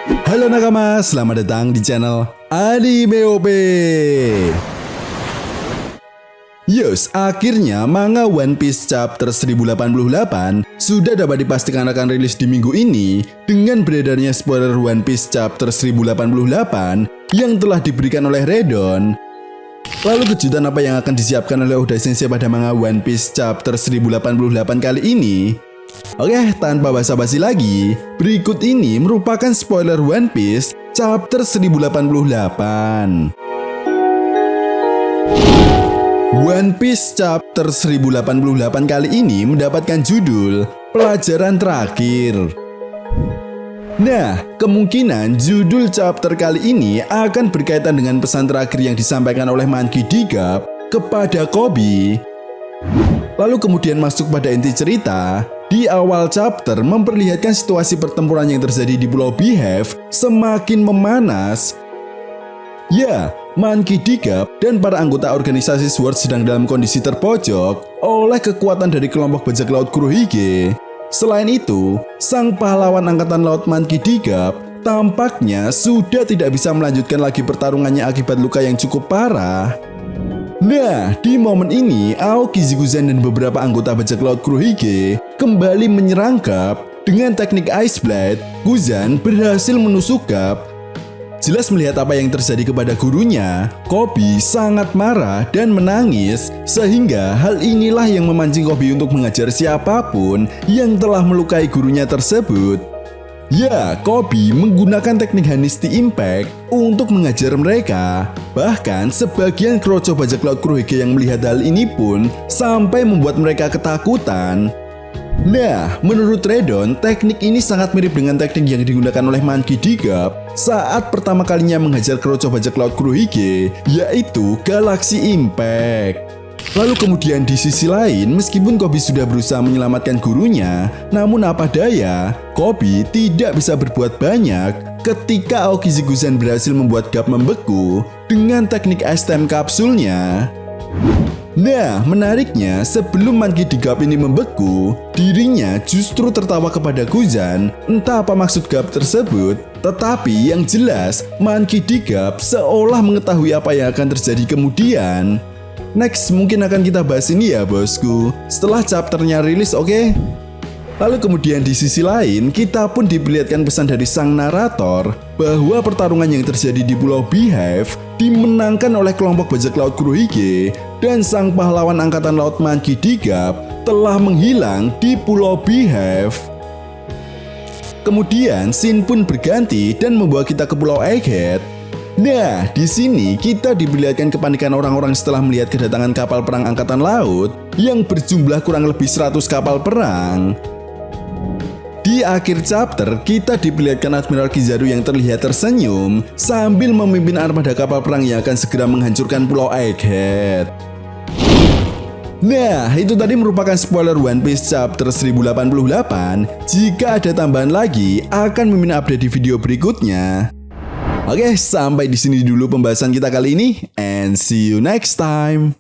Halo nakama, selamat datang di channel Anime OP. Yos, akhirnya manga One Piece chapter 1088 sudah dapat dipastikan akan rilis di minggu ini dengan beredarnya spoiler One Piece chapter 1088 yang telah diberikan oleh Redon. Lalu kejutan apa yang akan disiapkan oleh Oda Sensei pada manga One Piece chapter 1088 kali ini? Oke, tanpa basa-basi lagi, berikut ini merupakan spoiler One Piece chapter 1088. One Piece chapter 1088 kali ini mendapatkan judul Pelajaran Terakhir. Nah, kemungkinan judul chapter kali ini akan berkaitan dengan pesan terakhir yang disampaikan oleh Monkey D. Garp kepada Koby. Lalu kemudian masuk pada inti cerita. Di awal chapter memperlihatkan situasi pertempuran yang terjadi di Pulau Beehive semakin memanas. Ya, Monkey D. Garp dan para anggota organisasi SWORD sedang dalam kondisi terpojok oleh kekuatan dari kelompok bajak laut Kurohige. Selain itu, sang pahlawan angkatan laut Monkey D. Garp tampaknya sudah tidak bisa melanjutkan lagi pertarungannya akibat luka yang cukup parah. Nah, di momen ini, Aoki Ziguzan dan beberapa anggota bajak laut Kurohige kembali menyerang Garp. Dengan teknik Ice Blade, Guzan berhasil menusuk Garp. Jelas melihat apa yang terjadi kepada gurunya, Koby sangat marah dan menangis, sehingga hal inilah yang memancing Koby untuk mengajar siapapun yang telah melukai gurunya tersebut. Ya, Koby menggunakan teknik Honesty Impact untuk mengajar mereka. Bahkan sebagian kroco bajak laut Kurohige yang melihat hal ini pun sampai membuat mereka ketakutan. Nah, menurut Redon, teknik ini sangat mirip dengan teknik yang digunakan oleh Monkey D. Garp saat pertama kalinya menghajar kroco bajak laut Kurohige, yaitu Galaxy Impact. Lalu kemudian di sisi lain, meskipun Koby sudah berusaha menyelamatkan gurunya, namun apa daya, Koby tidak bisa berbuat banyak ketika Aoki Ziguzan berhasil membuat Garp membeku dengan teknik Ice Time kapsulnya. Nah, menariknya, sebelum Monkey D. Garp ini membeku, dirinya justru tertawa kepada Guzan, entah apa maksud Garp tersebut, tetapi yang jelas, Monkey D. Garp seolah mengetahui apa yang akan terjadi kemudian. Next, mungkin akan kita bahas ini ya bosku, setelah chapternya rilis, oke? Lalu kemudian di sisi lain, kita pun diperlihatkan pesan dari sang narator bahwa pertarungan yang terjadi di Pulau Beehive dimenangkan oleh kelompok bajak laut Kurohige dan sang pahlawan angkatan laut Monkey D. Garp telah menghilang di Pulau Beehive. Kemudian scene pun berganti dan membawa kita ke Pulau Egghead. Nah, di sini kita diperlihatkan kepanikan orang-orang setelah melihat kedatangan kapal perang angkatan laut yang berjumlah kurang lebih 100 kapal perang. Di akhir chapter, kita diperlihatkan Admiral Kizaru yang terlihat tersenyum sambil memimpin armada kapal perang yang akan segera menghancurkan Pulau Egghead. Nah, itu tadi merupakan spoiler One Piece chapter 1088. Jika ada tambahan lagi, akan mimin update di video berikutnya. Oke, sampai di sini dulu pembahasan kita kali ini, and see you next time.